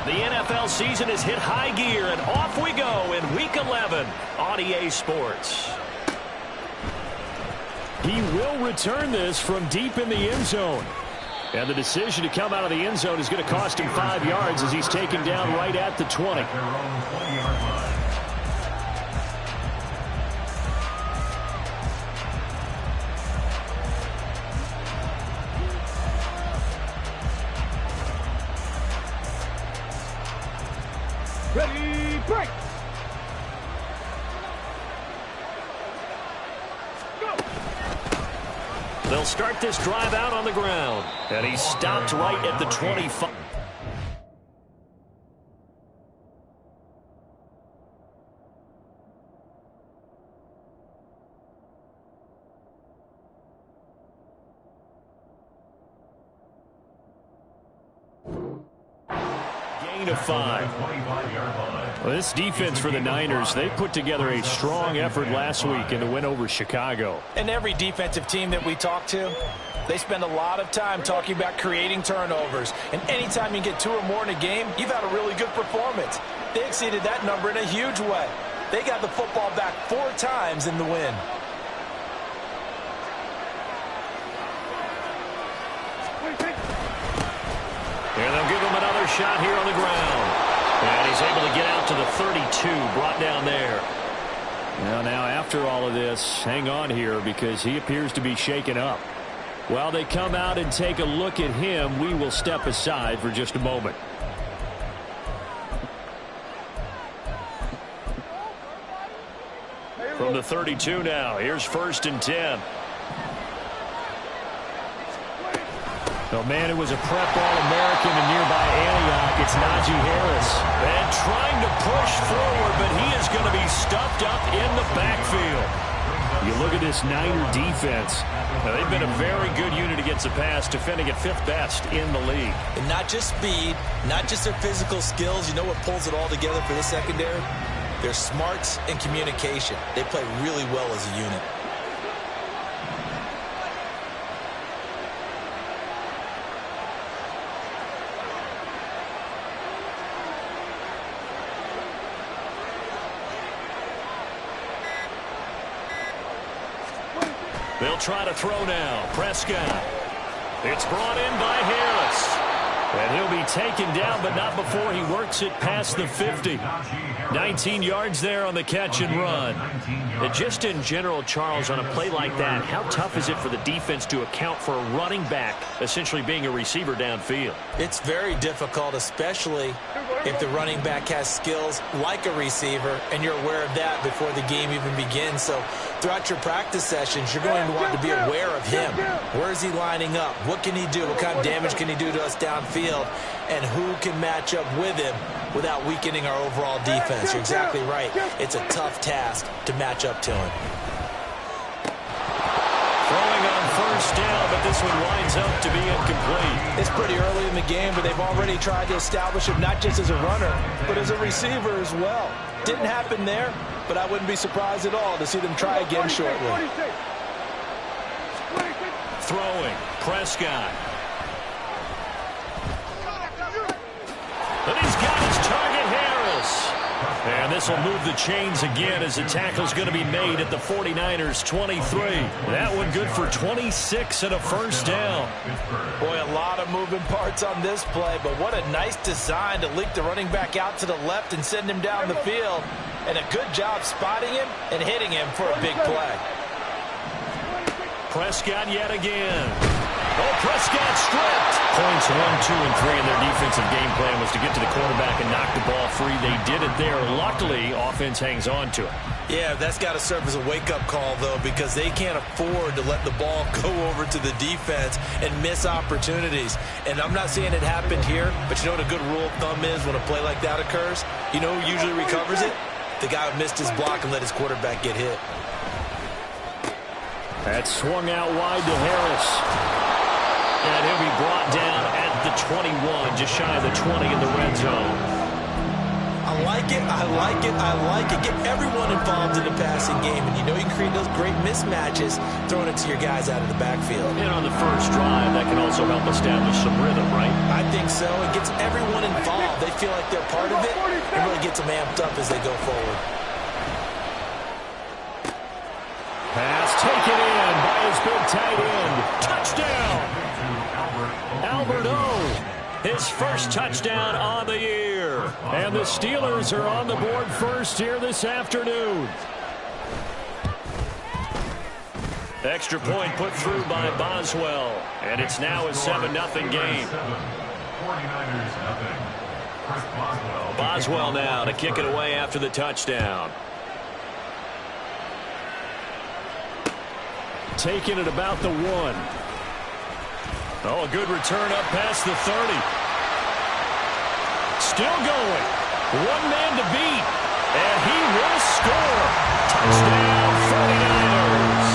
The NFL season has hit high gear, and off we go in Week 11 on EA Sports. He will return this from deep in the end zone. And the decision to come out of the end zone is going to cost him 5 yards as he's taken down right at the 20. Ready, break! Go! They'll start this drive out on the ground. And he stopped right at the 25. Gain of 5. Well, this defense for the Niners, they put together a strong effort last week in the win over Chicago. And every defensive team that we talk to, they spend a lot of time talking about creating turnovers. And anytime you get 2 or more in a game, you've had a really good performance. They exceeded that number in a huge way. They got the football back 4 times in the win. And they'll give him another shot here on the ground. And he's able to get out to the 32, brought down there. Well, now after all of this, hang on here because he appears to be shaken up. While they come out and take a look at him, we will step aside for just a moment. From the 32 now, here's 1st and 10. Oh, man, it was a prep All-American in nearby Antioch. It's Najee Harris. And trying to push forward, but he is going to be stuffed up in the backfield. You look at this Niner defense. Now, they've been a very good unit against the pass, defending at 5th best in the league. And not just speed, not just their physical skills. You know what pulls it all together for this secondary? Their smarts and communication. They play really well as a unit. They'll try to throw now. Prescott. It's brought in by Harris. And he'll be taken down, but not before he works it past the 50. 19 yards there on the catch and run. And just in general, Charles, on a play like that, how tough is it for the defense to account for a running back essentially being a receiver downfield? It's very difficult, especially if the running back has skills like a receiver, and you're aware of that before the game even begins. So throughout your practice sessions, you're going to want to be aware of him. Where is he lining up? What can he do? What kind of damage can he do to us downfield? And who can match up with him without weakening our overall defense? You're exactly right. It's a tough task to match up to him. Throwing on 1st down, but this one winds up to be incomplete. It's pretty early in the game, but they've already tried to establish him not just as a runner, but as a receiver as well. Didn't happen there, but I wouldn't be surprised at all to see them try again shortly. Throwing, Prescott. And he's got his target, Harris. And this will move the chains again as the tackle's going to be made at the 49ers' 23. That one good for 26 and a 1st down. Boy, a lot of moving parts on this play, but what a nice design to leak the running back out to the left and send him down the field. And a good job spotting him and hitting him for a big play. Prescott yet again. Oh, Prescott stripped. Points 1, 2, and 3 in their defensive game plan was to get to the quarterback and knock the ball free. They did it there. Luckily, offense hangs on to it. Yeah, that's got to serve as a wake-up call, though, because they can't afford to let the ball go over to the defense and miss opportunities. And I'm not saying it happened here, but you know what a good rule of thumb is when a play like that occurs? You know who usually recovers it? The guy who missed his block and let his quarterback get hit. That swung out wide to Harris. And he'll be brought down at the 21, just shy of the 20 in the red zone. I like it, I like it, I like it. Get everyone involved in the passing game, and you know you can create those great mismatches throwing it to your guys out of the backfield. And on the first drive, that can also help establish some rhythm, right? I think so. It gets everyone involved. They feel like they're part of it, it really gets them amped up as they go forward. Pass taken in by his big tight end. Touchdown! Albert O, his first touchdown on the year. And the Steelers are on the board first here this afternoon. Extra point put through by Boswell. And it's now a 7-0 game. Boswell now to kick it away after the touchdown. Taking it about the 1. Oh, a good return up past the 30. Still going. One man to beat. And he will score. Touchdown, 49ers.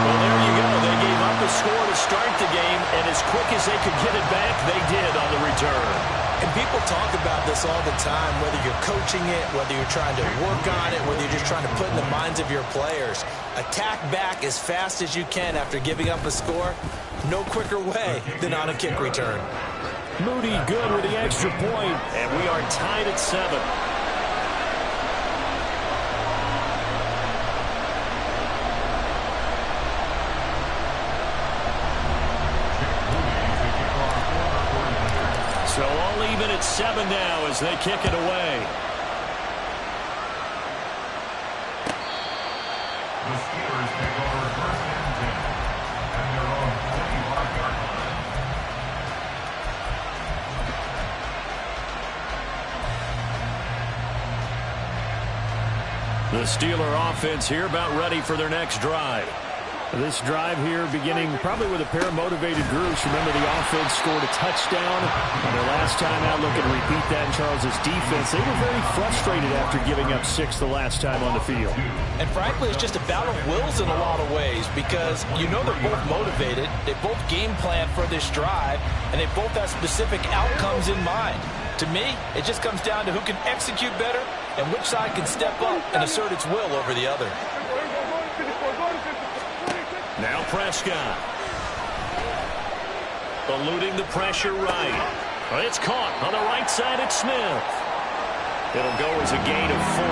Well, there you go. They gave up a score to start the game, and as quick as they could get it back, they did on the return. And people talk about this all the time, whether you're coaching it, whether you're trying to work on it, whether you're just trying to put in the minds of your players. Attack back as fast as you can after giving up a score. No quicker way than on a kick return. Moody good with the extra point. And we are tied at 7. So all even at 7 now as they kick it away. The Steelers take over first and 10 at their own 25-yard line. The Steeler offense here about ready for their next drive. This drive here beginning probably with a pair of motivated groups. Remember, the offense scored a touchdown on their last time out. Looking to repeat that in Charles's defense. They were very frustrated after giving up 6 the last time on the field. And frankly, it's just a battle of wills in a lot of ways because you know they're both motivated. They both game plan for this drive, and they both have specific outcomes in mind. To me, it just comes down to who can execute better and which side can step up and assert its will over the other. Now Prescott. Eluding the pressure right. It's caught on the right side at Smith. It'll go as a gain of 4.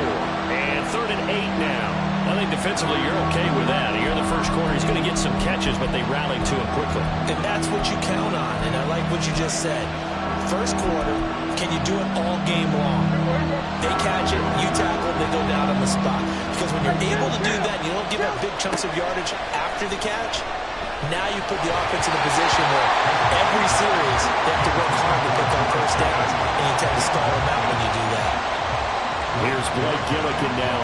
And 3rd and 8 now. I think defensively you're okay with that. Here in the first quarter, he's going to get some catches, but they rallied to him quickly. And that's what you count on, and I like what you just said. First quarter, can you do it all game long? They catch it, you tackle, they go down on the spot. Because when you're able to do that, you don't give up big chunks of yardage after the catch, now you put the offense in a position where every series they have to work hard to pick up first downs, and you tend to stall them out when you do that. Here's Blake Gillikin now.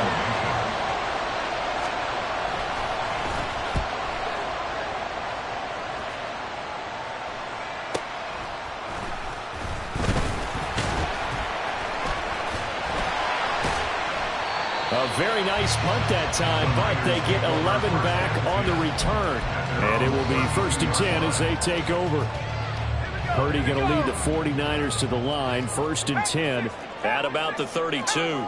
A very nice punt that time, but they get 11 back on the return. And it will be 1st and 10 as they take over. Purdy going to lead the 49ers to the line. 1st and 10 at about the 32.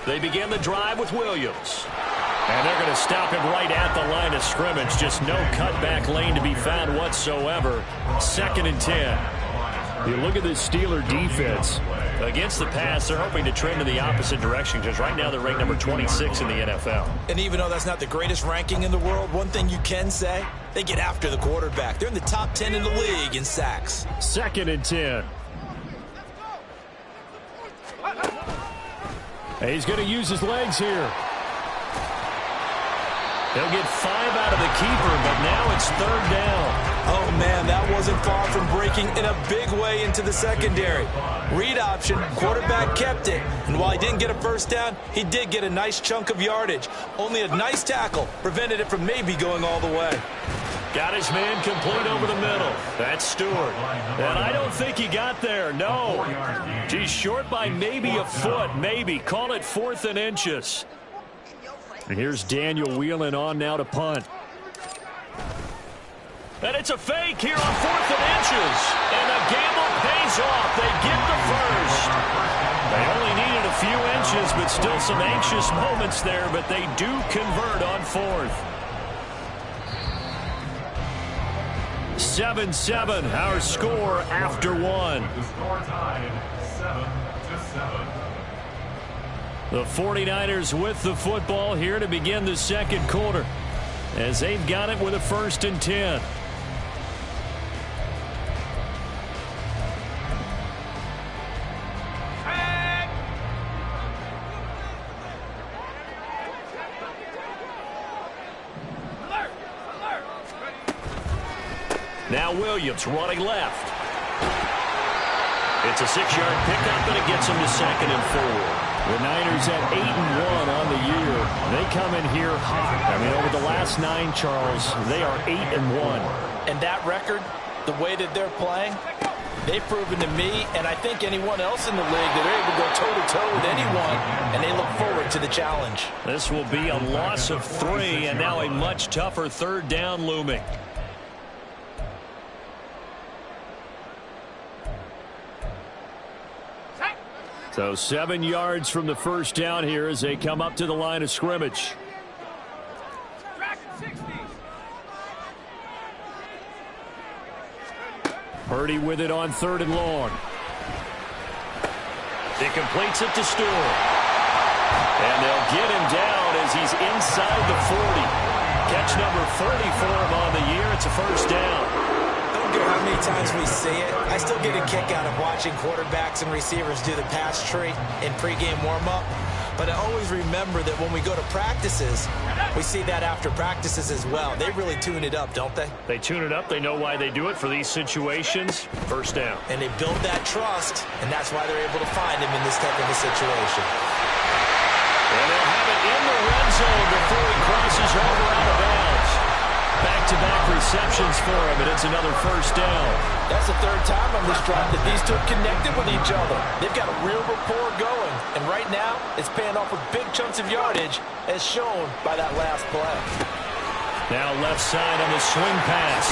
They begin the drive with Williams. And they're going to stop him right at the line of scrimmage. Just no cutback lane to be found whatsoever. 2nd and 10. You look at this Steeler defense. Against the pass, they're hoping to trend in the opposite direction because right now they're ranked number 26 in the NFL. And even though that's not the greatest ranking in the world, one thing you can say, they get after the quarterback. They're in the top 10 in the league in sacks. 2nd and 10. He's going to use his legs here. He'll get 5 out of the keeper, but now it's 3rd down. Oh, man, that wasn't far from breaking in a big way into the secondary. Read option, quarterback kept it. And while he didn't get a first down, he did get a nice chunk of yardage. Only a nice tackle prevented it from maybe going all the way. Got his man complete over the middle. That's Stewart. And I don't think he got there, no. He's short by maybe a foot, maybe. Call it 4th and inches. And here's Daniel Whelan on now to punt. And it's a fake here on 4th and inches. And the gamble pays off. They get the first. They only needed a few inches, but still some anxious moments there. But they do convert on 4th. 7-7, our score after one. The score tied 7-7. The 49ers with the football here to begin the second quarter, as they've got it with a 1st and 10. Now Williams running left. It's a 6-yard pickup, and it gets him to 2nd and 4. The Niners at 8-1 on the year. They come in here hot. I mean, over the last 9, Charles, they are 8-1. And that record, the way that they're playing, they've proven to me, and I think anyone else in the league, that they're able to go toe-to-toe with anyone, and they look forward to the challenge. This will be a loss of 3, and now a much tougher 3rd down looming. So 7 yards from the 1st down here as they come up to the line of scrimmage. Purdy with it on 3rd and long. He completes it to Stewart. And they'll get him down as he's inside the 40. Catch number 40 for him on the year. It's a 1st down. I don't care how many times we see it, I still get a kick out of watching quarterbacks and receivers do the pass tree in pregame warm-up. But I always remember that when we go to practices, we see that after practices as well. They really tune it up, don't they? They tune it up. They know why they do it for these situations. 1st down. And they build that trust, and that's why they're able to find him in this type of a situation. And they'll have it in the red zone before he crosses over out of bounds. Back-to-back receptions for him, and it's another 1st down. That's the 3rd time on this drive that these two have connected with each other. They've got a real rapport going, and right now it's paying off with big chunks of yardage, as shown by that last play. Now left side on the swing pass.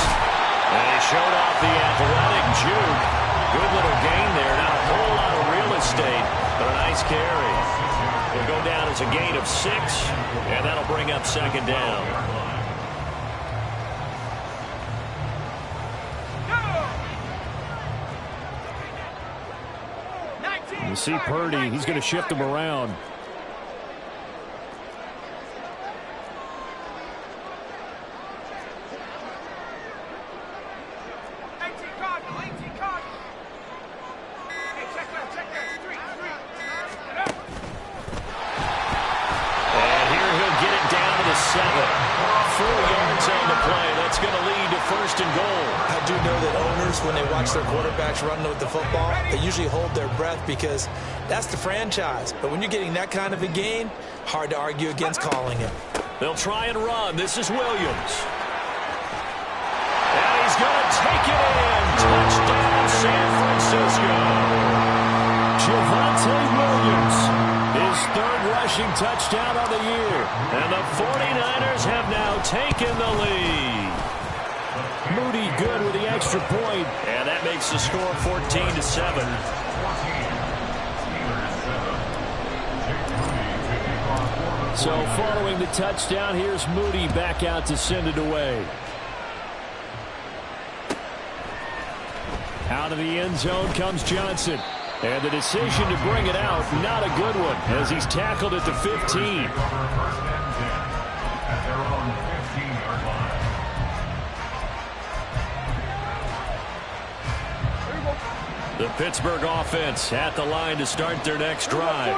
And he showed off the athletic juke. Good little gain there. Not a whole lot of real estate, but a nice carry. It'll go down as a gain of 6, and that'll bring up 2nd down. You see Purdy, he's going to shift him around. And here he'll get it down to the 7. 4 yards on the play. That's going to lead to 1st and goal. I do know that owners, when they watch their quarterbacks run with the football, they usually hold their breath because that's the franchise. But when you're getting that kind of a gain, hard to argue against calling it. They'll try and run. This is Williams. And he's going to take it in. Touchdown, San Francisco. Javonte Williams, his 3rd rushing touchdown of the year. And the 49ers have now taken the lead. Moody good with the extra point. And that makes the score 14-7. So following the touchdown, here's Moody back out to send it away. Out of the end zone comes Johnson. And the decision to bring it out, not a good one, as he's tackled at the 15. The Pittsburgh offense at the line to start their next drive.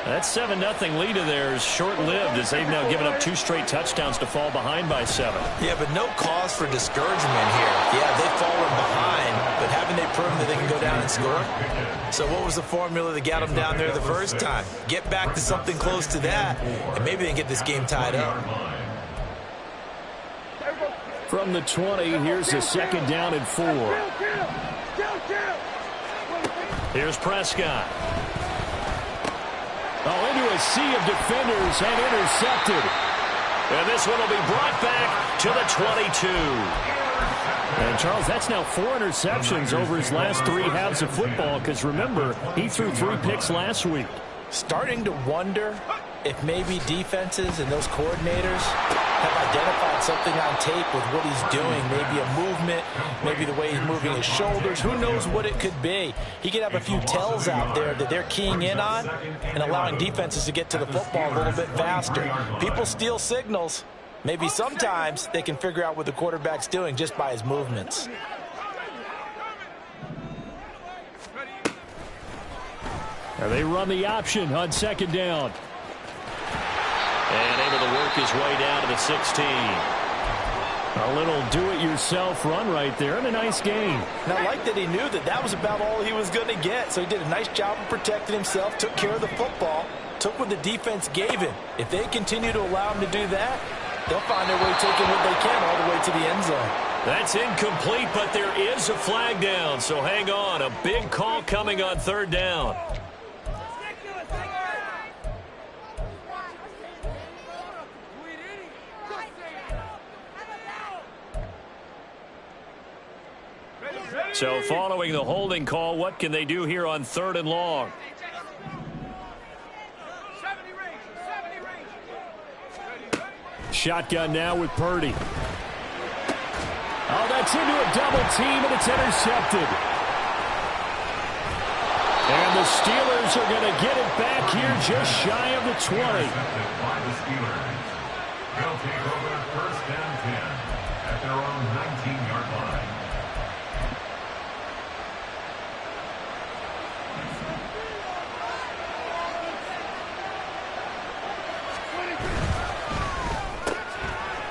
That 7-0 lead of theirs short-lived as they've now given up 2 straight touchdowns to fall behind by 7. Yeah, but no cause for discouragement here. Yeah, they've fallen behind, but haven't they proven that they can go down and score? So what was the formula that got them down there the first time? Get back to something close to that, and maybe they can get this game tied up. From the 20, here's a 2nd down and 4. Here's Prescott. Oh, into a sea of defenders and intercepted. And this one will be brought back to the 22. And, Charles, that's now 4 interceptions over his last 3 halves of football because, remember, he threw 3 picks last week. Starting to wonder if maybe defenses and those coordinators have have identified something on tape with what he's doing. Maybe a movement, maybe the way he's moving his shoulders. Who knows what it could be? He could have a few tells out there that they're keying in on and allowing defenses to get to the football a little bit faster. People steal signals. Maybe sometimes they can figure out what the quarterback's doing just by his movements. They run the option on second down. And able to work his way down to the 16. A little do-it-yourself run right there and a nice gain. And I like that he knew that that was about all he was going to get. So he did a nice job of protecting himself, took care of the football, took what the defense gave him. If they continue to allow him to do that, they'll find their way taking what they can all the way to the end zone. That's incomplete, but there is a flag down. So hang on. A big call coming on third down. So following the holding call, what can they do here on third and long? Shotgun now with Purdy. Oh, that's into a double team, and it's intercepted. And the Steelers are going to get it back here just shy of the 20. By the Steelers. They'll take over first and 10 at their own 19-yard line.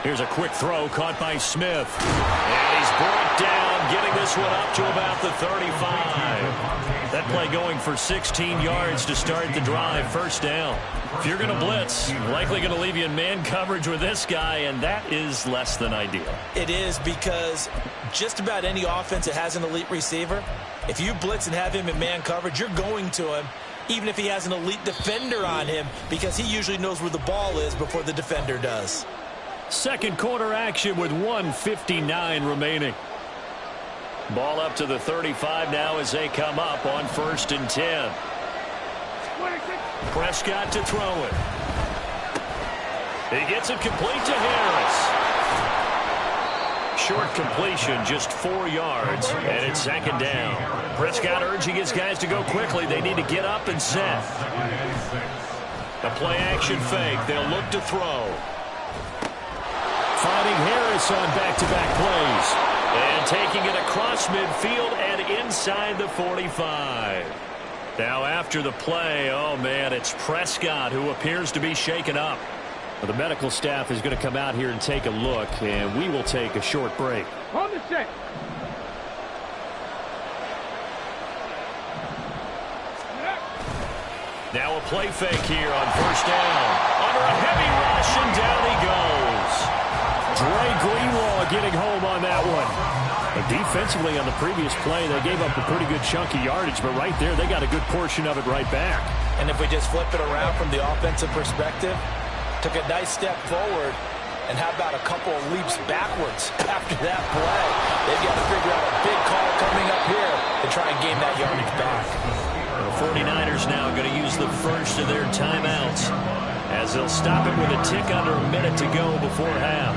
Here's a quick throw caught by Smith. And he's brought down, getting this one up to about the 35. That play going for 16 yards to start the drive, first down. If you're going to blitz, likely going to leave you in man coverage with this guy, and that is less than ideal. It is, because just about any offense that has an elite receiver, if you blitz and have him in man coverage, you're going to him, even if he has an elite defender on him, because he usually knows where the ball is before the defender does. Second quarter action with 1:59 remaining. Ball up to the 35 now as they come up on first and 10. Prescott to throw it. He gets it complete to Harris. Short completion, just 4 yards, and it's second down. Prescott urging his guys to go quickly. They need to get up and set. A play-action fake. They'll look to throw. Finding Harris on back-to-back plays. And taking it across midfield and inside the 45. Now after the play, oh man, it's Prescott who appears to be shaken up. Well, the medical staff is going to come out here and take a look, and we will take a short break. On the set. Now a play fake here on first down. Under a heavy rush, and down he goes. Dre Greenlaw getting home on that one. But defensively on the previous play, they gave up a pretty good chunk of yardage, but right there, they got a good portion of it right back. And if we just flip it around from the offensive perspective, took a nice step forward, and how about a couple of leaps backwards after that play? They've got to figure out a big call coming up here to try and gain that yardage back. The 49ers now going to use the first of their timeouts as they'll stop it with a tick under a minute to go before half.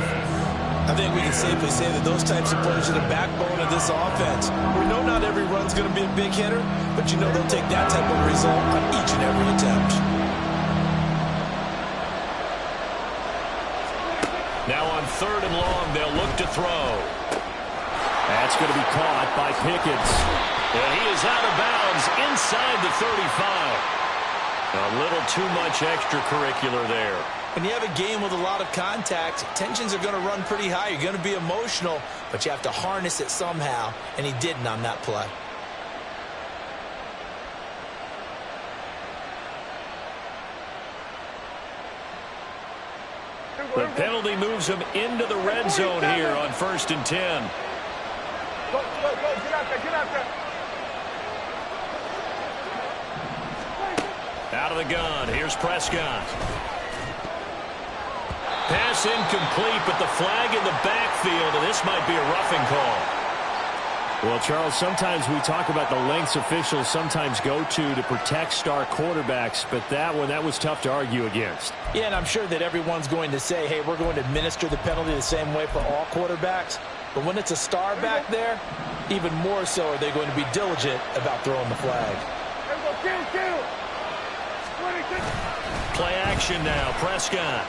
I think we can safely say that those types of players are the backbone of this offense. We know not every run's going to be a big hitter, but you know they'll take that type of result on each and every attempt. Now on third and long, they'll look to throw. That's going to be caught by Pickens. And he is out of bounds inside the 35. A little too much extracurricular there. When you have a game with a lot of contact, tensions are going to run pretty high. You're going to be emotional, but you have to harness it somehow, and he didn't on that play. The penalty moves him into the red zone here on first and 10. Go, get out there, get out there. Out of the gun, here's Prescott. Pass incomplete, but the flag in the backfield, and this might be a roughing call. Well, Charles, sometimes we talk about the lengths officials sometimes go to protect star quarterbacks, but that was tough to argue against. Yeah, and I'm sure that everyone's going to say, hey, we're going to administer the penalty the same way for all quarterbacks. But when it's a star back there, even more so are they going to be diligent about throwing the flag. Play action now, Prescott.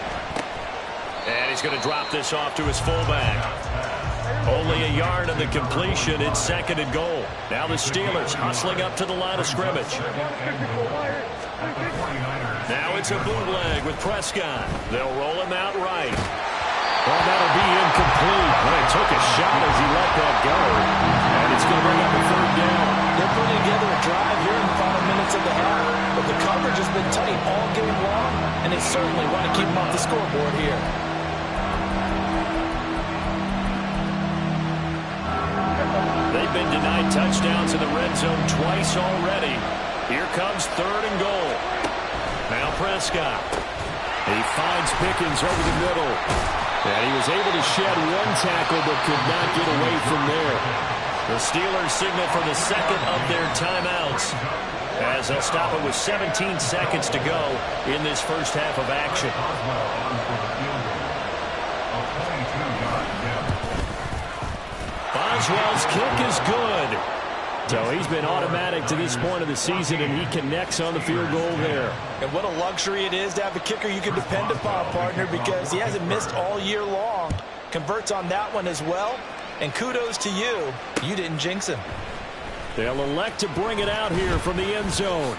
And he's going to drop this off to his fullback. Only a yard of the completion. It's 2nd and goal. Now the Steelers hustling up to the line of scrimmage. Now it's a bootleg with Prescott. They'll roll him out right. Well, that'll be incomplete. Well, he took a shot as he let that go. And it's going to bring up a 3rd down. They're putting together a drive here in the final minutes of the half. But the coverage has been tight all game long, and they certainly want to keep them off the scoreboard here. They've been denied touchdowns in the red zone twice already. Here comes 3rd and goal. Now Prescott. He finds Pickens over the middle. And he was able to shed 1 tackle but could not get away from there. The Steelers signal for the 2nd of their timeouts as they'll stop it with 17 seconds to go in this first half of action. Boswell's kick is good. So he's been automatic to this point of the season, and he connects on the field goal there. And what a luxury it is to have a kicker you can depend upon, partner, because he hasn't missed all year long. Converts on that one as well. And kudos to you. You didn't jinx him. They'll elect to bring it out here from the end zone.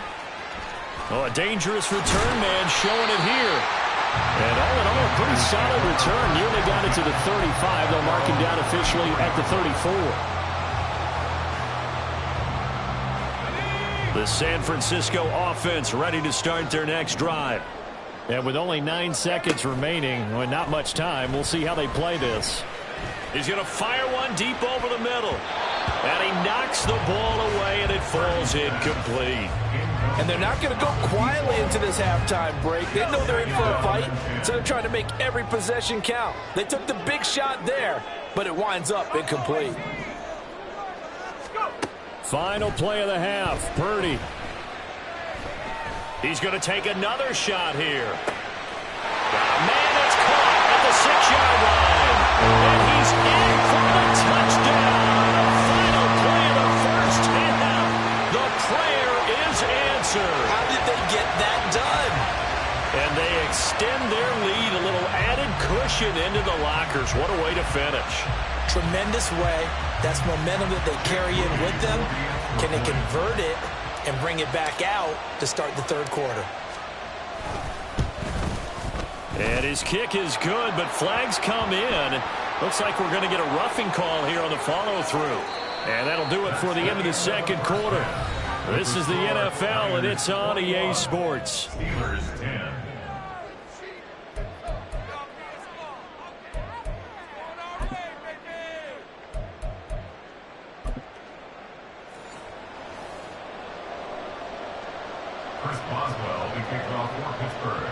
Oh, a dangerous return man showing it here. And all in all, a pretty solid return. Nearly got it to the 35. They'll mark him down officially at the 34. The San Francisco offense ready to start their next drive. And with only 9 seconds remaining, well, not much time, we'll see how they play this. He's going to fire one deep over the middle. And he knocks the ball away, and it falls incomplete. And they're not going to go quietly into this halftime break. They know they're in for a fight, so they're trying to make every possession count. They took the big shot there, but it winds up incomplete. Final play of the half, Purdy. He's going to take another shot here. Man, it's caught at the 6-yard line. And he's in for the touchdown. Final play of the first half. The prayer is answered. How did they get that done? And they extend their lead, a little added cushion into the lockers. What a way to finish. Tremendous way. That's momentum that they carry in with them. Can they convert it and bring it back out to start the 3rd quarter? And his kick is good, but flags come in. Looks like we're going to get a roughing call here on the follow-through. And that'll do it for the end of the 2nd quarter. This is the NFL, and it's on EA Sports. Steelers 10. Chris Boswell will kick off for Pittsburgh.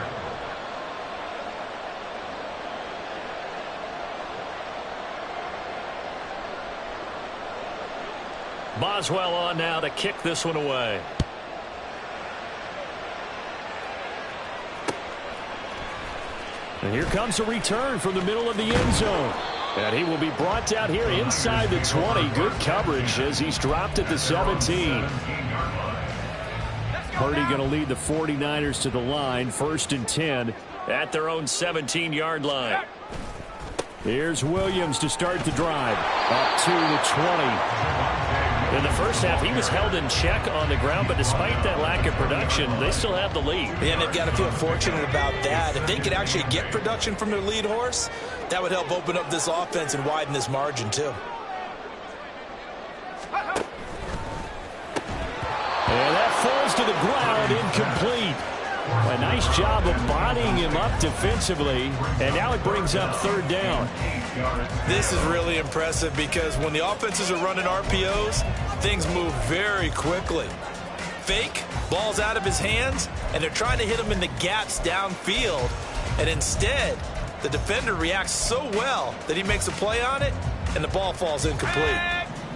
Boswell on now to kick this one away. And here comes a return from the middle of the end zone. And he will be brought down here inside the 20. Good coverage as he's dropped at the 17. Purdy going to lead the 49ers to the line. 1st and 10 at their own 17-yard line. Here's Williams to start the drive. Up to the 20. In the first half, he was held in check on the ground, but despite that lack of production, they still have the lead. And they've got to feel fortunate about that. If they could actually get production from their lead horse, that would help open up this offense and widen this margin, too. And that falls to the ground, incomplete. A nice job of bodying him up defensively, and now it brings up 3rd down. This is really impressive because when the offenses are running RPOs, things move very quickly. Fake, ball's out of his hands, and they're trying to hit him in the gaps downfield. And instead, the defender reacts so well that he makes a play on it, and the ball falls incomplete.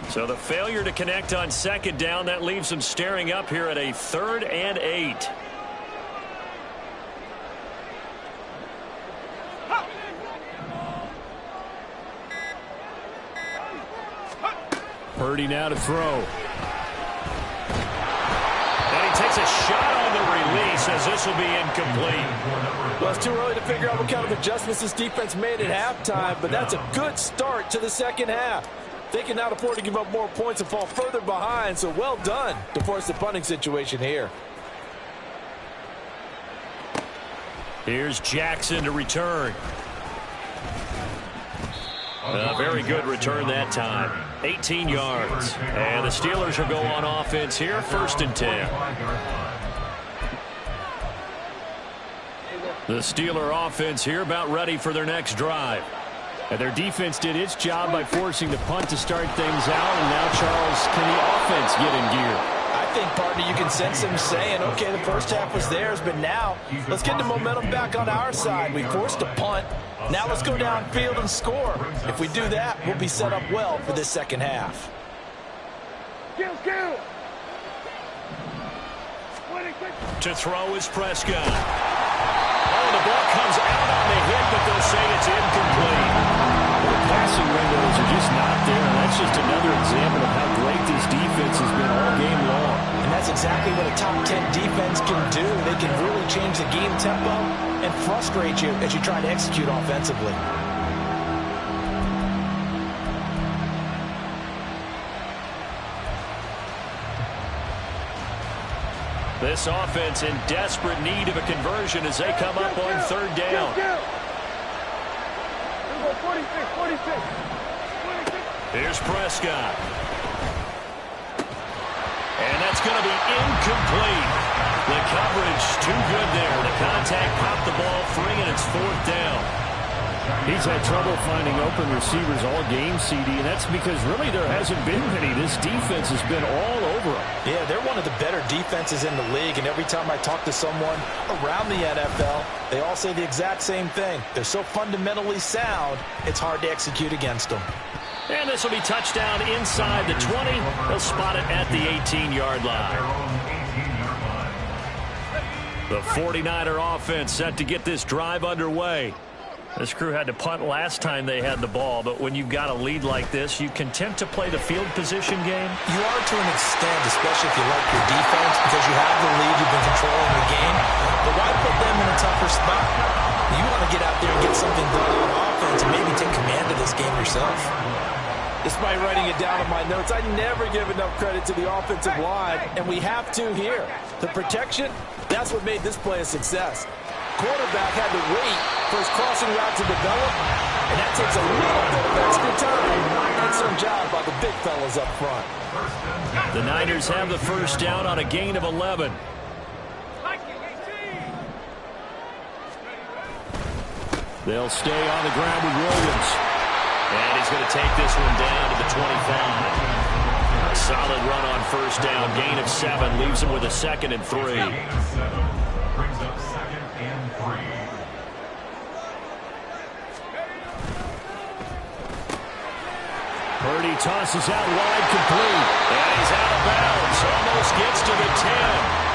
So the failure to connect on second down, that leaves them staring up here at a 3rd and 8. Purdy now to throw. And he takes a shot on the release as this will be incomplete. Well, it's too early to figure out what kind of adjustments this defense made at halftime, but that's a good start to the second half. They cannot afford to give up more points and fall further behind, so well done to force the punting situation here. Here's Jackson to return. A very good return that time. 18 yards. And the Steelers will go on offense here, 1st and 10. The Steeler offense here about ready for their next drive. And their defense did its job by forcing the punt to start things out. And now, Charles, can the offense get in gear? I think, partner, you can sense them saying, okay, the first half was theirs, but now let's get the momentum back on our side. We forced a punt. Now let's go downfield and score. If we do that, we'll be set up well for this second half. To throw is Prescott. Oh, the ball comes out on the hit, but they'll say it's incomplete. The passing windows are just not there. And that's just another example of how great this defense has been all game long. And that's exactly what a top 10 defense can do. They can really change the game tempo and frustrate you as you try to execute offensively. This offense in desperate need of a conversion as they come up on 3rd down. 46. Here's Prescott. And that's going to be incomplete. The coverage too good there. The contact popped the ball free, and it's 4th down. He's had trouble finding open receivers all game, CD, and that's because really there hasn't been many. This defense has been all over them. Yeah, they're one of the better defenses in the league, and every time I talk to someone around the NFL, they all say the exact same thing. They're so fundamentally sound, it's hard to execute against them. And this will be touchdown inside the 20. They'll spot it at the 18-yard line. The 49er offense set to get this drive underway. This crew had to punt last time they had the ball, but when you've got a lead like this, you content to play the field position game? You are to an extent, especially if you like your defense, because you have the lead, you've been controlling the game. But why put them in a tougher spot? You want to get out there and get something done on offense and maybe take command of this game yourself. Despite writing it down in my notes, I never give enough credit to the offensive line, and we have to here. The protection, that's what made this play a success. Quarterback had to wait for his crossing route to develop, and that takes a little bit of extra time. Excellent job by the big fellas up front. The Niners have the 1st down on a gain of 11. They'll stay on the ground with Williams. And he's going to take this one down to the 25. A solid run on 1st down. Gain of 7 leaves him with a 2nd and 3. Brings up 2nd and 3. Purdy tosses out wide, complete. And he's out of bounds. Almost gets to the 10.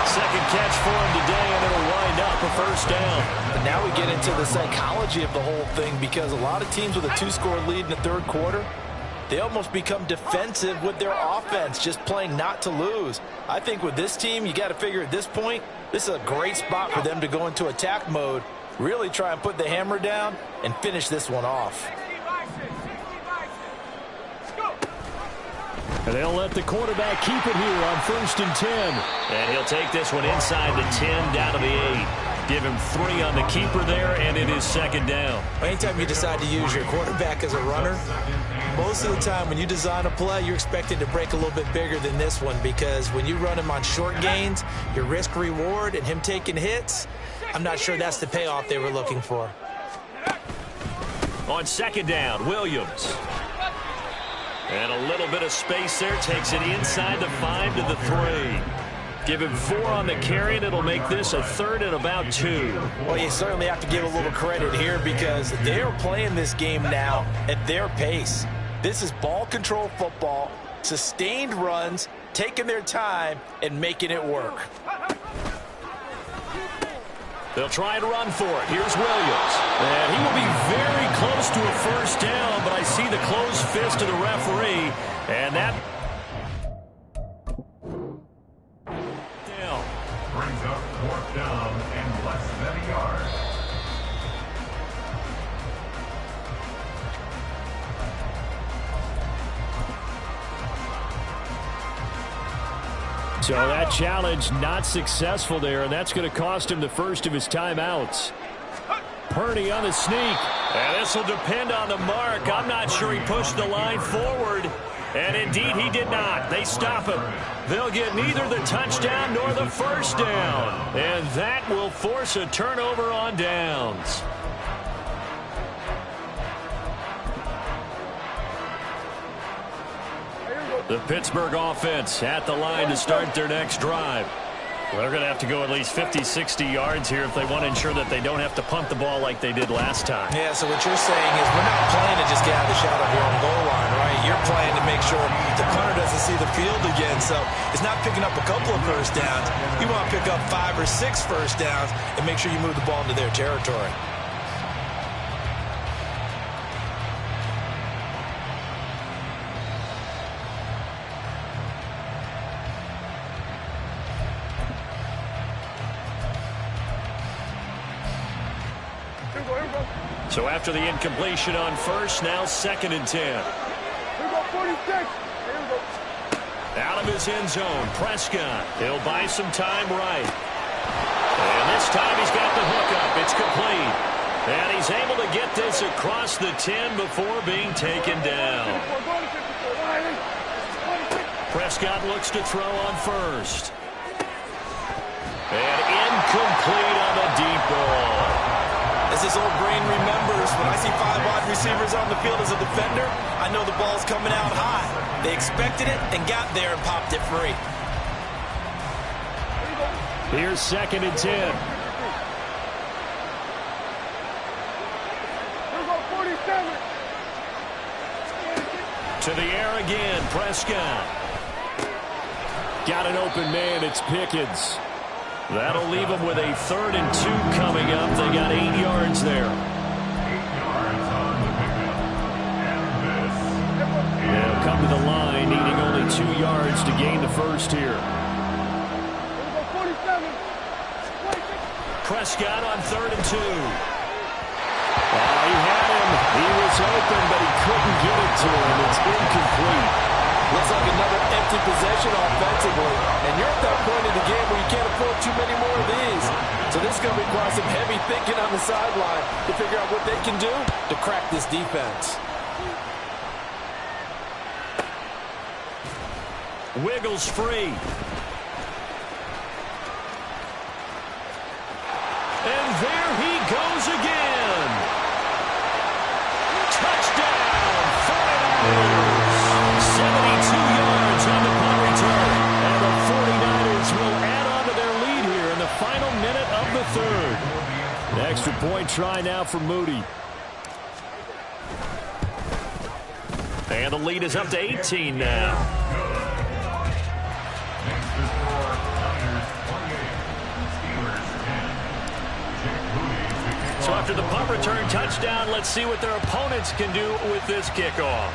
2nd catch for him today, and it'll wind up a 1st down. But now we get into the psychology of the whole thing, because a lot of teams with a 2-score lead in the 3rd quarter, they almost become defensive with their offense, just playing not to lose. I think with this team, you got to figure at this point, this is a great spot for them to go into attack mode, really try and put the hammer down and finish this one off. And they'll let the quarterback keep it here on 1st and 10. And he'll take this one inside the 10 down to the 8. Give him 3 on the keeper there, and it is 2nd down. Anytime you decide to use your quarterback as a runner, most of the time when you design a play, you're expected to break a little bit bigger than this one, because when you run him on short gains, your risk-reward and him taking hits, I'm not sure that's the payoff they were looking for. On 2nd down, Williams. And a little bit of space there. Takes it inside the 5 to the 3. Give him 4 on the carry, and it'll make this a 3rd and about 2. Well, you certainly have to give a little credit here, because they're playing this game now at their pace. This is ball control football, sustained runs, taking their time, and making it work. They'll try and run for it. Here's Williams. And he will be very close to a first down, but I see the closed fist of the referee. And that down. Brings up 4th down and less than a yard. So that challenge not successful there, and that's going to cost him the first of his timeouts. Purdy on the sneak. And this will depend on the mark. I'm not sure he pushed the line forward. And indeed he did not. They stop him. They'll get neither the touchdown nor the first down. And that will force a turnover on downs. The Pittsburgh offense at the line to start their next drive. Well, they're going to have to go at least 50, 60 yards here if they want to ensure that they don't have to punt the ball like they did last time. Yeah, so what you're saying is we're not playing to just get out of the shadow here on the goal line, right? You're playing to make sure the punter doesn't see the field again. So it's not picking up a couple of first downs. You want to pick up 5 or 6 first downs and make sure you move the ball into their territory. So after the incompletion on first, now 2nd and 10. Here we go, 46. Here we go. Out of his end zone, Prescott. He'll buy some time right. And this time he's got the hookup. It's complete. And he's able to get this across the 10 before being taken down. Prescott looks to throw on first. And incomplete on the deep ball. As this old brain remembers, when I see 5 wide receivers on the field as a defender, I know the ball's coming out high. They expected it and got there and popped it free. Here's 2nd and 10. Here we go, 47. To the air again, Prescott. Got an open man, it's Pickens. That'll leave them with a 3rd and 2 coming up. They got 8 yards there. 8 yards on the pickup. And this. They'll come to the line, needing only 2 yards to gain the first here. Here we go, 47. Prescott on 3rd and 2. He had him. He was open, but he couldn't get it to him. It's incomplete. Looks like another empty possession offensively. And you're at that point in the game where you can't afford too many more of these. So this is going to require some heavy thinking on the sideline to figure out what they can do to crack this defense. Wiggles free. And there he goes again. Touchdown, 49ers. 72 yards on the punt return. And the 49ers will add on to their lead here in the final minute of the 3rd. An extra point try now for Moody. And the lead is up to 18 now. Next to score, Niners 28, Steelers 10. So after the punt return touchdown, let's see what their opponents can do with this kickoff.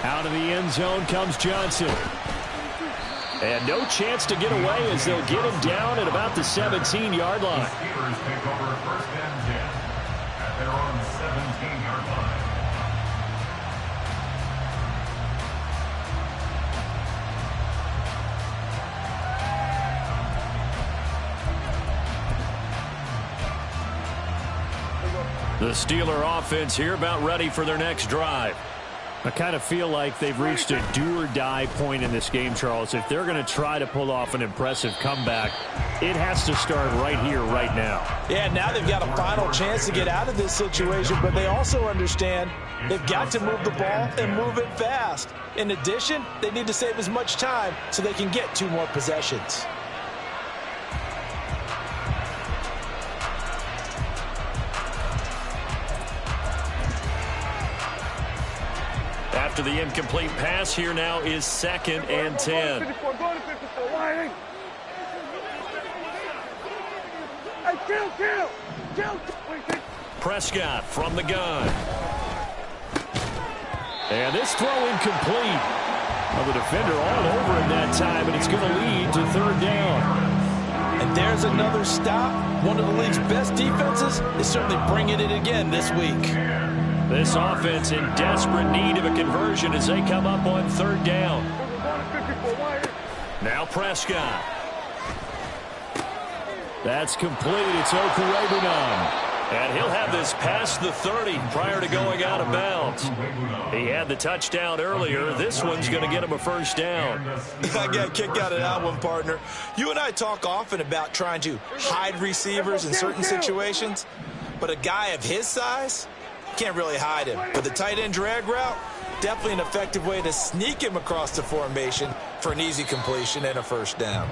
Out of the end zone comes Johnson. And no chance to get away as they'll get him down at about the 17-yard line. Steelers take over 1st and 10 at their own 17-yard line. The Steeler offense here about ready for their next drive. I kind of feel like they've reached a do-or-die point in this game, Charles. If they're going to try to pull off an impressive comeback, it has to start right here, right now. Yeah, now they've got a final chance to get out of this situation, but they also understand they've got to move the ball and move it fast. In addition, they need to save as much time so they can get 2 more possessions. After the incomplete pass, here now is 2nd and 10. Go to 54. Why? Hey, kill. Prescott from the gun. And this throw incomplete. Well, the defender all over him that time, and it's going to lead to 3rd down. And there's another stop. One of the league's best defenses is certainly bringing it again this week. This offense in desperate need of a conversion as they come up on 3rd down. Now Prescott. That's complete. It's Okurebunan. And he'll have this past the 30 prior to going out of bounds. He had the touchdown earlier. This one's going to get him a 1st down. I got a kick out of that one, partner. You and I talk often about trying to hide receivers in certain situations, but a guy of his size can't really hide him. But the tight end drag route, definitely an effective way to sneak him across the formation for an easy completion and a 1st down.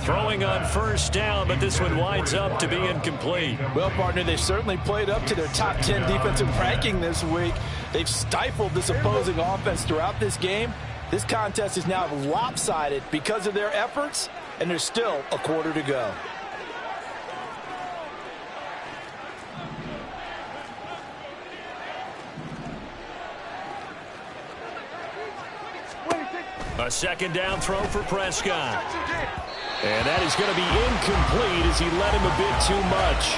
Throwing on 1st down, but this one winds up to be incomplete. Well, partner, they've certainly played up to their top 10 defensive ranking this week. They've stifled this opposing offense throughout this game. This contest is now lopsided because of their efforts, and there's still a quarter to go. A 2nd down throw for Prescott. And that is going to be incomplete as he led him a bit too much.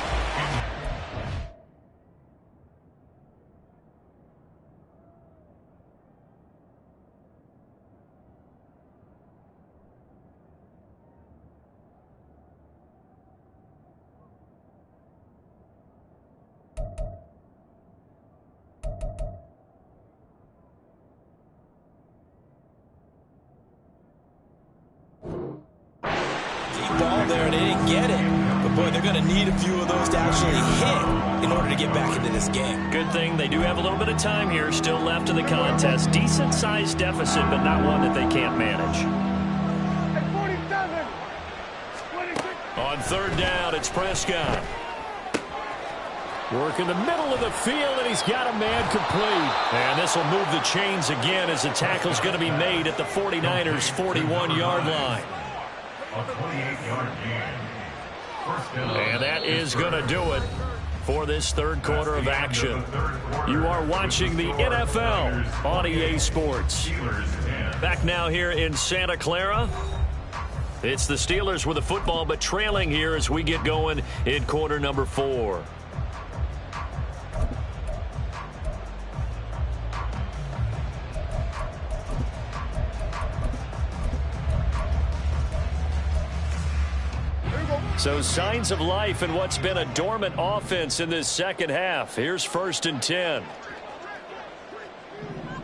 Ball there, and they didn't get it. But, boy, they're going to need a few of those to actually hit in order to get back into this game. Good thing they do have a little bit of time here still left in the contest. Decent-sized deficit, but not one that they can't manage. On 3rd down, it's Prescott. Work in the middle of the field, and he's got a man complete. And this will move the chains again as the tackle's going to be made at the 49ers' 41-yard line. A 28-yard gain. And that is going to do it for this 3rd quarter of action. You are watching the NFL on EA Sports. Back now here in Santa Clara. It's the Steelers with the football, but trailing here as we get going in quarter number 4. So signs of life in what's been a dormant offense in this 2nd half. Here's 1st and 10.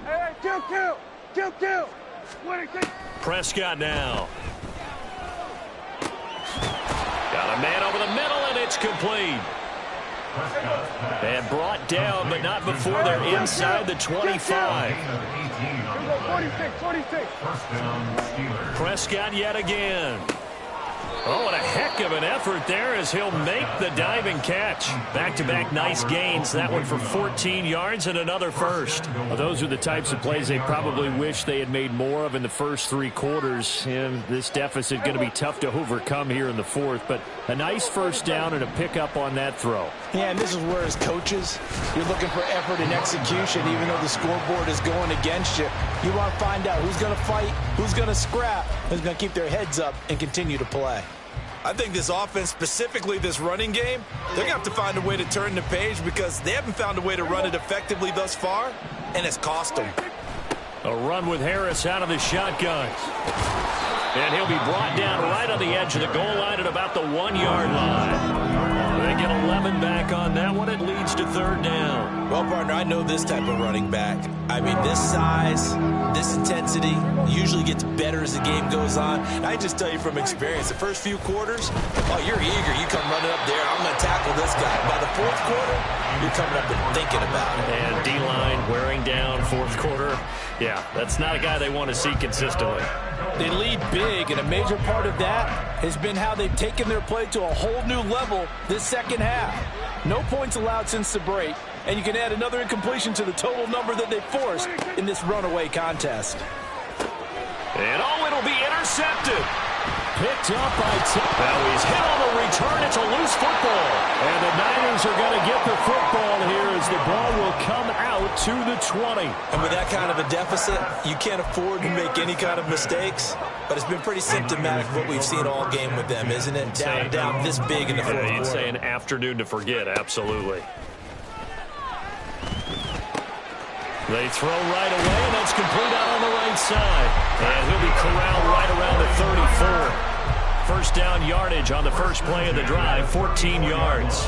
Hey, kill. Prescott now. Got a man over the middle, and it's complete. And brought down, but not before they're inside the 25. 46. Prescott yet again. Oh, what a heck of an effort there as he'll make the diving catch. Back-to-back nice gains. That one for 14 yards and another first. Well, those are the types of plays they probably wish they had made more of in the first 3 quarters. And this deficit going to be tough to overcome here in the 4th. But a nice 1st down and a pickup on that throw. Yeah, and this is where, as coaches, you're looking for effort and execution, even though the scoreboard is going against you. You want to find out who's going to fight, who's going to scrap, who's going to keep their heads up and continue to play. I think this offense, specifically this running game, they're going to have to find a way to turn the page because they haven't found a way to run it effectively thus far, and it's cost them. A run with Harris out of the shotgun. And he'll be brought down right on the edge of the goal line at about the 1-yard line. They get 11 back on that one. It leads to 3rd down. Well, partner, I know this type of running back. I mean, this size, this intensity usually gets better as the game goes on. And I just tell you from experience, the first few quarters, oh, you're eager. You come running up there. I'm going to tackle this guy. By the 4th quarter, you're coming up and thinking about it. And D-line wearing down 4th quarter. Yeah, that's not a guy they want to see consistently. They lead big, and a major part of that has been how they've taken their play to a whole new level this 2nd half. No points allowed since the break, and you can add another incompletion to the total number that they forced in this runaway contest. And it'll be intercepted. Picked up by Now he's hit on the return. It's a loose football. And the Niners are going to get the football here as the ball will come out to the 20. And with that kind of a deficit, you can't afford to make any kind of mistakes. But it's been pretty symptomatic of what we've seen all game with them, isn't it? Down this big in the fourth quarter. You'd say an afternoon to forget, absolutely. They throw right away, and that's complete out on the right side. And he'll be corralled right around the 34. First down yardage on the first play of the drive, 14 yards.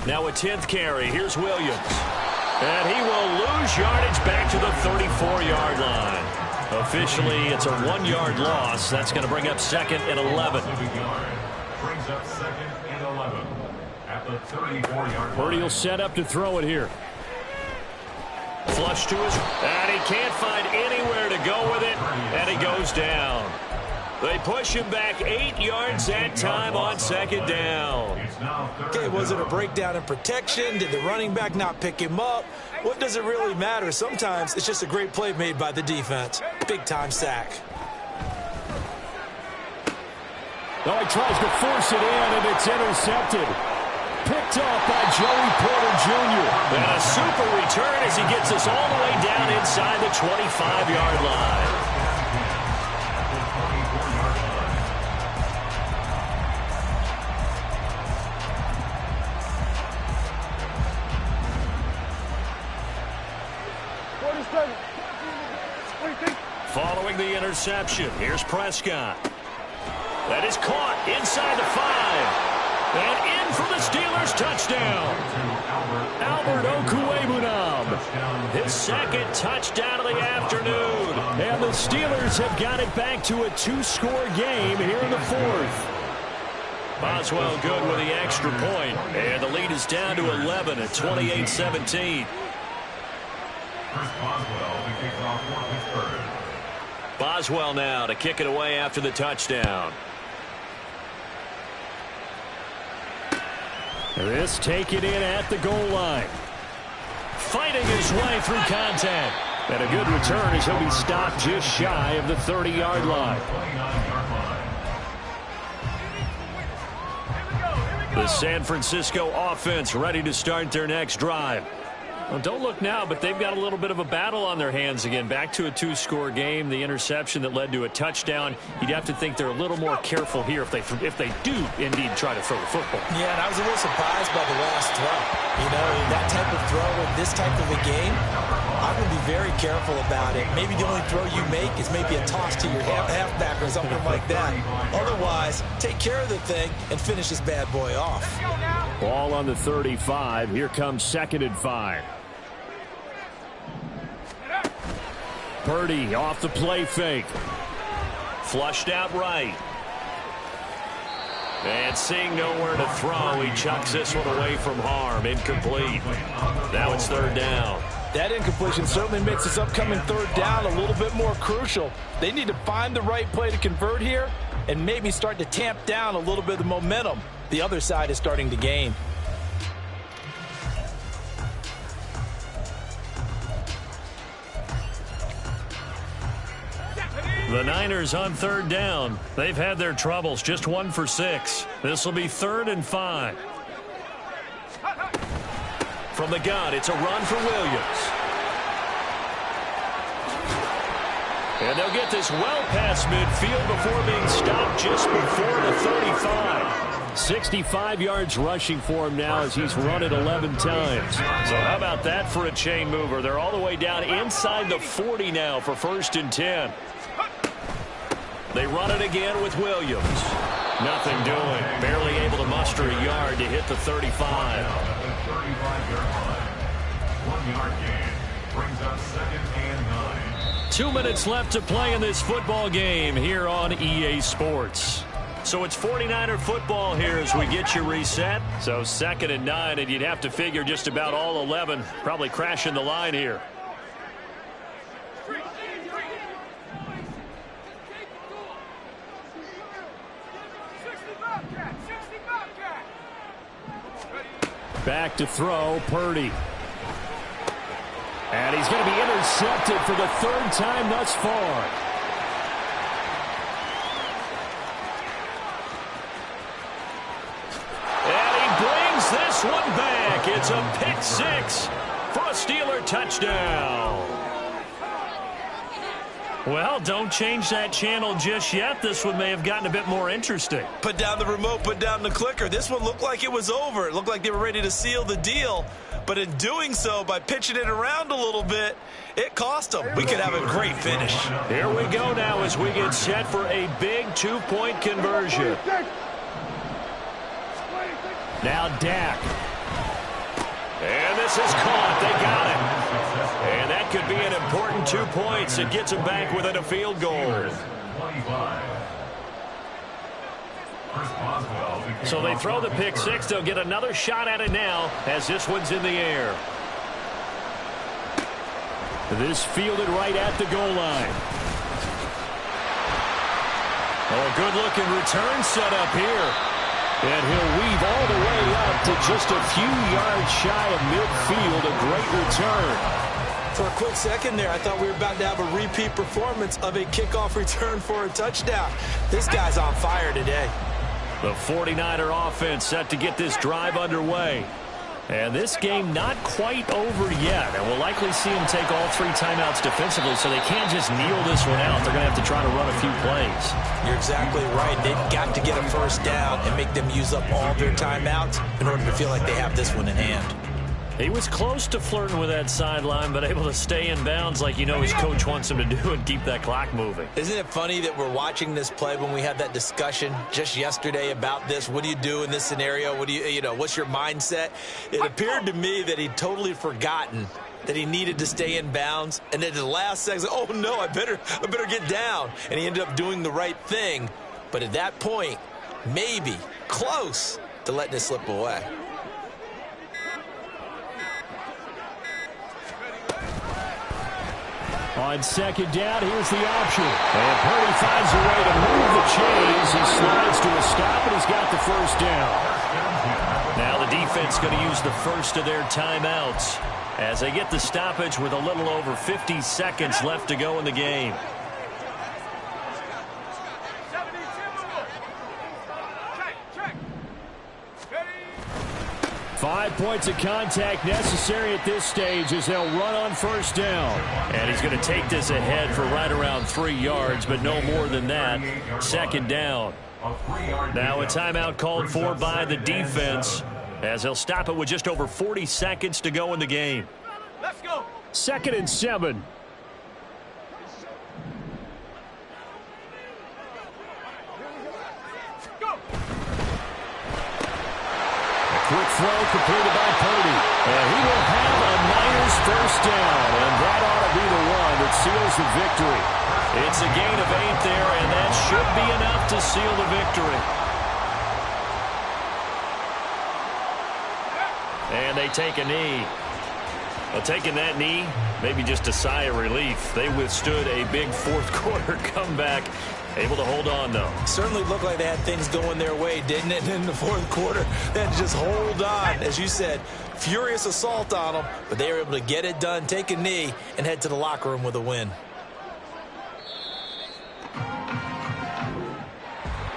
Now a 10th carry. Here's Williams. And he will lose yardage back to the 34-yard line. Officially, it's a 1-yard loss. That's going to bring up 2nd and 11. Brings up 2nd and 11 at the 34-yard line. Purdy will set up to throw it here. Flush to his, and he can't find anywhere to go with it, and he goes down. They push him back 8 yards that time on 2nd down. Okay, was it a breakdown in protection? Did the running back not pick him up? What does it really matter? Sometimes it's just a great play made by the defense. Big-time sack. Oh, he tries to force it in, and it's intercepted. Picked up by Joey Porter Jr. And a super return as he gets us all the way down inside the 25-yard line. Following the interception, here's Prescott. That is caught inside the 5. And in for the Steelers touchdown. Albert Okwuegbunam. His 2nd touchdown of the afternoon. And the Steelers have got it back to a 2-score game here in the 4th. Boswell good with the extra point. And the lead is down to 11 at 28-17. Boswell now to kick it away after the touchdown. This taken in at the goal line. Fighting his way through contact. And a good return as he'll be stopped just shy of the 30-yard line. The San Francisco offense ready to start their next drive. Well, don't look now, but they've got a little bit of a battle on their hands again. Back to a 2-score game. The interception that led to a touchdown. You'd have to think they're a little more careful here if they do indeed try to throw the football. Yeah, and I was a little surprised by the last throw. You know, that type of throw in this type of a game, I'm going to be very careful about it. Maybe the only throw you make is maybe a toss to your halfback or something like that. Otherwise, take care of the thing and finish this bad boy off. Ball on the 35. Here comes 2nd and 5. Purdy off the play fake. Flushed out right. And seeing nowhere to throw, he chucks this one away from harm. Incomplete. Now it's 3rd down. That incompletion certainly makes this upcoming 3rd down a little bit more crucial. They need to find the right play to convert here and maybe start to tamp down a little bit of the momentum the other side is starting to gain. The Niners on 3rd down. They've had their troubles, just 1 for 6. This will be 3rd and 5. From the gun, it's a run for Williams. And they'll get this well past midfield before being stopped just before the 35. 65 yards rushing for him now as he's run it 11 times. So how about that for a chain mover? They're all the way down inside the 40 now for 1st and 10. They run it again with Williams. Nothing doing. Barely able to muster a yard to hit the 35. 1-yard gain brings up 2nd and 9. 2 minutes left to play in this football game here on EA Sports. So it's 49er football here as we get you reset. So 2nd and 9, and you'd have to figure just about all 11 probably crashing the line here. Back to throw, Purdy. And he's going to be intercepted for the third time thus far. And he brings this one back. It's a pick six for a Steeler touchdown. Well, don't change that channel just yet. This one may have gotten a bit more interesting. Put down the remote, put down the clicker. This one looked like it was over. It looked like they were ready to seal the deal. But in doing so, by pitching it around a little bit, it cost them. We could have a great finish. Here we go now as we get set for a big two-point conversion. Now Dak. And this is caught. They got it. And that could be an important 2 points. It gets them back within a field goal. So they throw the pick six. They'll get another shot at it now as this one's in the air. This fielded right at the goal line. Oh, good-looking return set up here. And he'll weave all the way up to just a few yards shy of midfield. A great return. For a quick second there, I thought we were about to have a repeat performance of a kickoff return for a touchdown. This guy's on fire today. The 49er offense set to get this drive underway. And this game not quite over yet. And we'll likely see them take all three timeouts defensively, so they can't just kneel this one out. They're going to have to try to run a few plays. You're exactly right. They've got to get a first down and make them use up all their timeouts in order to feel like they have this one in hand. He was close to flirting with that sideline, but able to stay in bounds like you know his coach wants him to do and keep that clock moving. Isn't it funny that we're watching this play when we had that discussion just yesterday about this? What do you do in this scenario? What do you know, what's your mindset? It appeared to me that he'd totally forgotten that he needed to stay in bounds, and then at the last second, oh no, I better get down. And he ended up doing the right thing. But at that point, maybe close to letting it slip away. On second down, here's the option. And Purdy finds a way to move the chains. He slides to a stop, and he's got the first down. Now the defense going to use the first of their timeouts as they get the stoppage with a little over 50 seconds left to go in the game. Five points of contact necessary at this stage as they'll run on first down. And he's going to take this ahead for right around 3 yards, but no more than that. Second down. Now a timeout called for by the defense as they'll stop it with just over 40 seconds to go in the game. Let's go. 2nd and 7. Quick throw completed by Purdy. And he will have a Niners first down. And that ought to be the one that seals the victory. It's a gain of 8 there, and that should be enough to seal the victory. And they take a knee. Well, taking that knee, maybe just a sigh of relief. They withstood a big fourth quarter comeback. Able to hold on, though. Certainly looked like they had things going their way, didn't it, in the fourth quarter? They had to just hold on. As you said, furious assault on them, but they were able to get it done, take a knee, and head to the locker room with a win.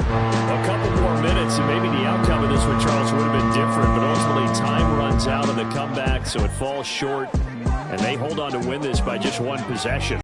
A couple more minutes, and maybe the outcome of this one, Charles, would have been different, but ultimately time runs out of the comeback, so it falls short, and they hold on to win this by just one possession.